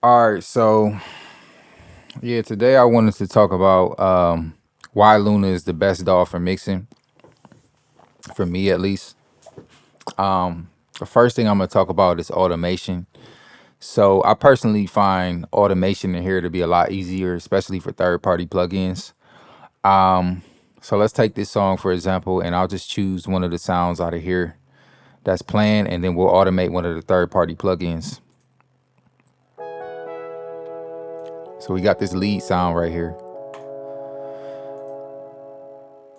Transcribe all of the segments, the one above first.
All right, so yeah, today I wanted to talk about why Luna is the best DAW for mixing, for me at least. The first thing I'm gonna talk about is automation. So I personally find automation in here to be a lot easier, especially for third-party plugins. So let's take this song for example, and I'll just choose one of the sounds out of here that's playing, and then we'll automate one of the third-party plugins. So we got this lead sound right here.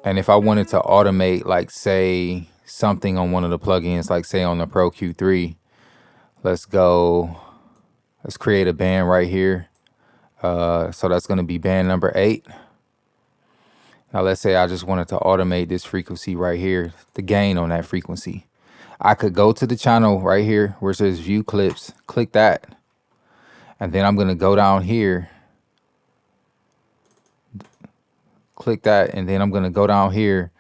And if I wanted to automate, like say something on one of the plugins, like say on the Pro Q3, let's create a band right here. So that's gonna be band number 8. Now let's say I just wanted to automate this frequency right here, the gain on that frequency. I could go to the channel right here where it says view clips, click that. And then I'm gonna go down here, click that, and then I'm gonna go down here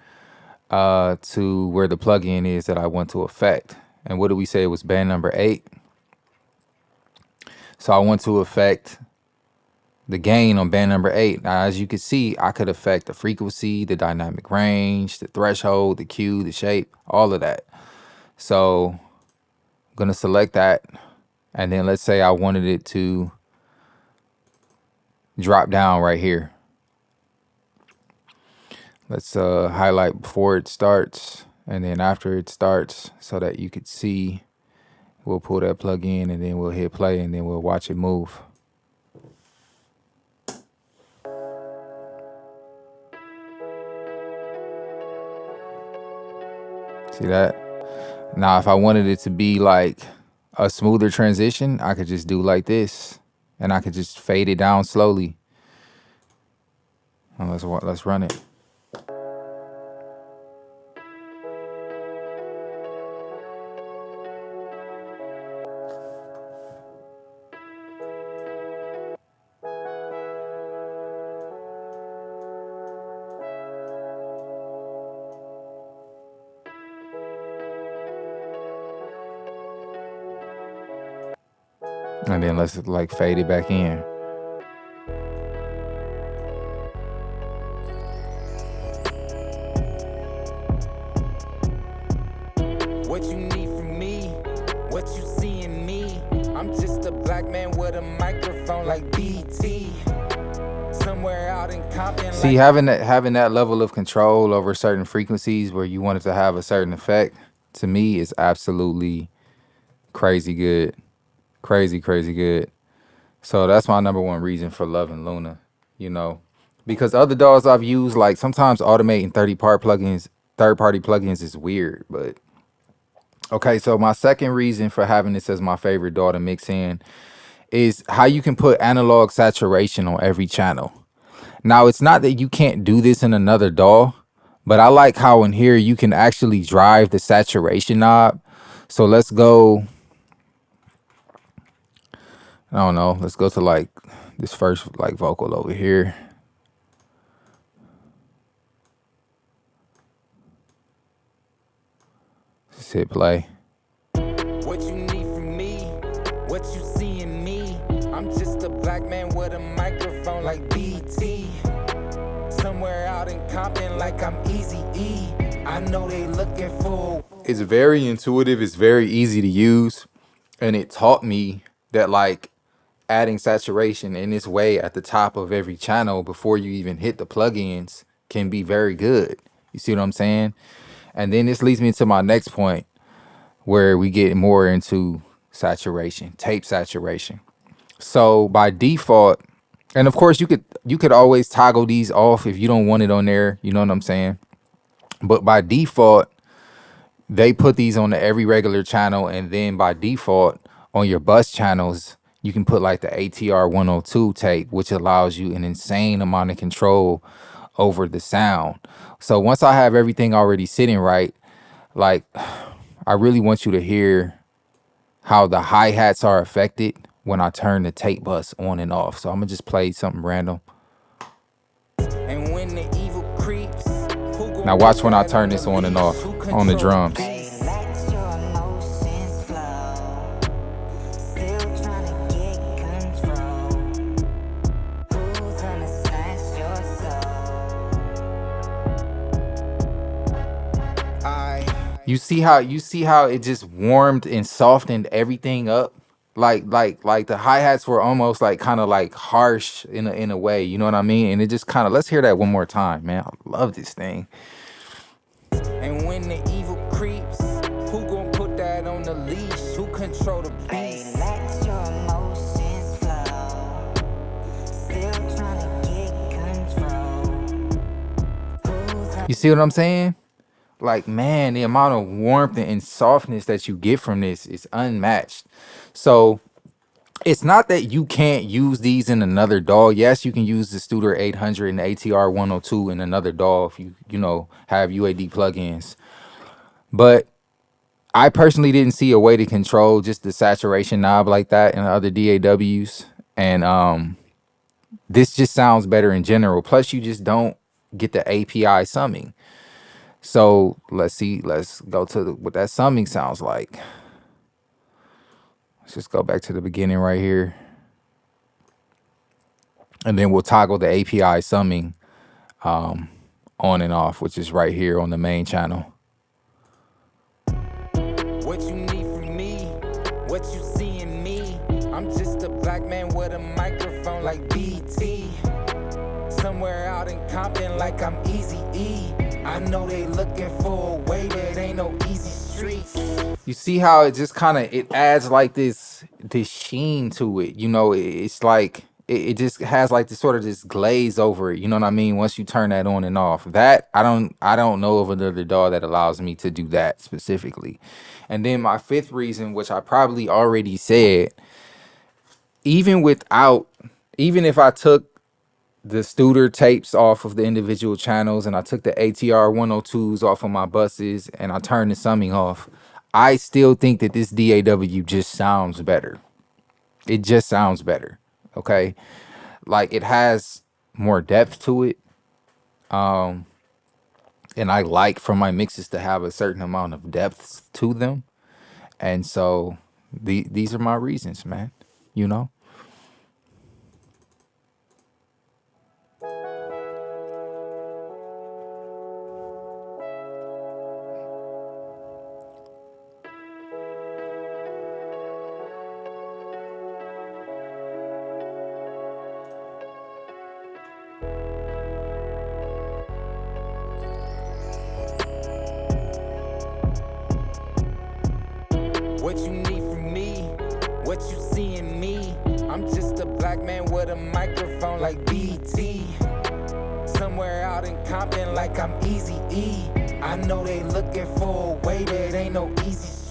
to where the plugin is that I want to affect. And what do we say? It was band number 8. So I want to affect the gain on band number 8. Now, as you can see, I could affect the frequency, the dynamic range, the threshold, the Q, the shape, all of that. So I'm gonna select that. And then let's say I wanted it to drop down right here. Let's highlight before it starts and then after it starts so that you could see. We'll pull that plug in and then we'll hit play and then we'll watch it move. See that? Now, if I wanted it to be like a smoother transition, I could just do like this and I could just fade it down slowly. And let's run it. And then let's like fade it back in. What you need from me, what you see in me. I'm just a black man with a microphone like BT. Somewhere out in Compton. See, having that level of control over certain frequencies where you want it to have a certain effect, to me is absolutely crazy good. Crazy good. So that's my number one reason for loving Luna, you know. Because other DAWs I've used, like sometimes automating third party plugins is weird, but okay, so my second reason for having this as my favorite DAW to mix in is how you can put analog saturation on every channel. Now, it's not that you can't do this in another DAW, but I like how in here you can actually drive the saturation knob. So let's go, I don't know, let's go to like this first like vocal over here. Just hit play. What you need from me, what you see in me. I'm just a black man with a microphone like BT. Somewhere out in Compton like I'm Easy-E. I know they looking for. It's very intuitive, it's very easy to use, and it taught me that like adding saturation in this way at the top of every channel before you even hit the plugins can be very good. You see what I'm saying? And then this leads me to my next point where we get more into saturation, tape saturation. So by default, and of course you could always toggle these off if you don't want it on there, you know what I'm saying? But by default, they put these on every regular channel, and then by default on your bus channels, you can put like the ATR 102 tape, which allows you an insane amount of control over the sound. So once I have everything already sitting right, like I really want you to hear how the hi-hats are affected when I turn the tape bus on and off. So I'm gonna just play something random. And when the evil creeps, now watch when I turn this on and off on the drums. You see how it just warmed and softened everything up. Like the hi-hats were almost like kind of like harsh in a way, you know what I mean? And it just kind of, let's hear that one more time, man. I love this thing. And when the evil creeps, who gon' put that on the leash? Who control the beast? Let your emotions flow. Still trying to get control. You see what I'm saying? Like, man, the amount of warmth and softness that you get from this is unmatched. So it's not that you can't use these in another DAW. Yes, you can use the Studer 800 and the ATR 102 in another DAW if you have UAD plugins. But I personally didn't see a way to control just the saturation knob like that in the other DAWs. And this just sounds better in general. Plus, you just don't get the API summing. So let's see. Let's go to what that summing sounds like. Let's just go back to the beginning right here. And then we'll toggle the API summing on and off, which is right here on the main channel. What you need from me, what you see in me. I'm just a black man with a microphone like BT. Somewhere out in Compton like I'm Easy-E. I know they looking for a way, but it ain't no easy streets. You see how it just kind of, it adds like this sheen to it. It's like it just has like this sort of this glaze over it. You know what I mean? Once you turn that on and off, that I don't know of another DAW that allows me to do that specifically. And then my fifth reason, which I probably already said, even if I took the Studer tapes off of the individual channels and I took the ATR 102s off of my buses and I turned the summing off, I still think that this DAW just sounds better. It just sounds better. Okay. Like, it has more depth to it. And I like for my mixes to have a certain amount of depth to them. And so these are my reasons, man. You know? What you need from me, what you see in me. I'm just a black man with a microphone like BT. Somewhere out in Compton like I'm Easy-E. I know they looking for a way, but it ain't no easy